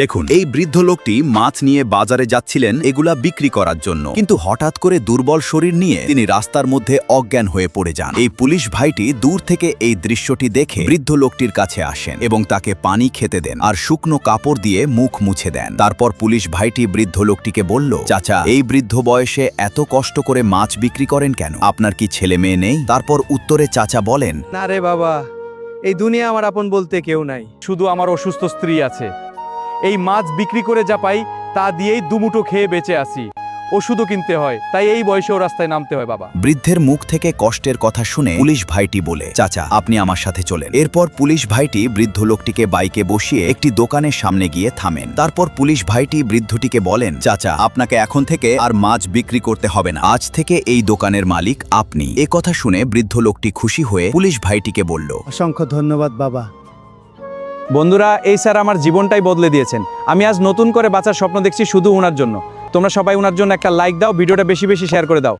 দেখুন, এই বৃদ্ধ লোকটি মাছ নিয়ে বাজারে যাচ্ছিলেন এগুলা বিক্রি করার জন্য, কিন্তু হঠাৎ করে দুর্বল শরীর নিয়ে তিনি রাস্তার মধ্যে অজ্ঞান হয়ে পড়ে যান। এই পুলিশ ভাইটি দূর থেকে এই দৃশ্যটি দেখে বৃদ্ধ লোকটির কাছে আসেন এবং তাকে পানি খেতে দেন আর শুকনো কাপড় দিয়ে মুখ মুছে দেন। তারপর পুলিশ ভাইটি বৃদ্ধ লোকটিকে বলল, চাচা, এই বৃদ্ধ বয়সে এত কষ্ট করে মাছ বিক্রি করেন কেন? আপনার কি ছেলে মেয়ে নেই? তারপর উত্তরে চাচা বলেন, না রে বাবা, এই দুনিয়া আমার আপন বলতে কেউ নাই, শুধু আমার অসুস্থ স্ত্রী আছে। এই মাছ বিক্রি করে যা পাই তা দিয়েই দুমুঠো খেয়ে বেঁচে আসি। ওষুধও কিনতে হয়, তাই এই বয়সেও রাস্তায় নামতে হয় বাবা। বৃদ্ধের মুখ থেকে কষ্টের কথা শুনে পুলিশ ভাইটি বলে, চাচা, আপনি আমার সাথে চলেন। এরপর পুলিশ ভাইটি বৃদ্ধ লোকটিকে বাইকে বসিয়ে একটি দোকানের সামনে গিয়ে থামেন। তারপর পুলিশ ভাইটি বৃদ্ধটিকে বলেন, চাচা, আপনাকে এখন থেকে আর মাছ বিক্রি করতে হবে না, আজ থেকে এই দোকানের মালিক আপনি। এ কথা শুনে বৃদ্ধ লোকটি খুশি হয়ে পুলিশ ভাইটিকে বলল, অসংখ্য ধন্যবাদ বাবা। বন্ধুরা, এই স্যার আমার জীবনটাই বদলে দিয়েছেন। আমি আজ নতুন করে বাঁচার স্বপ্ন দেখছি শুধু ওনার জন্য। তোমরা সবাই ওনার জন্য একটা লাইক দাও, ভিডিওটা বেশি বেশি শেয়ার করে দাও।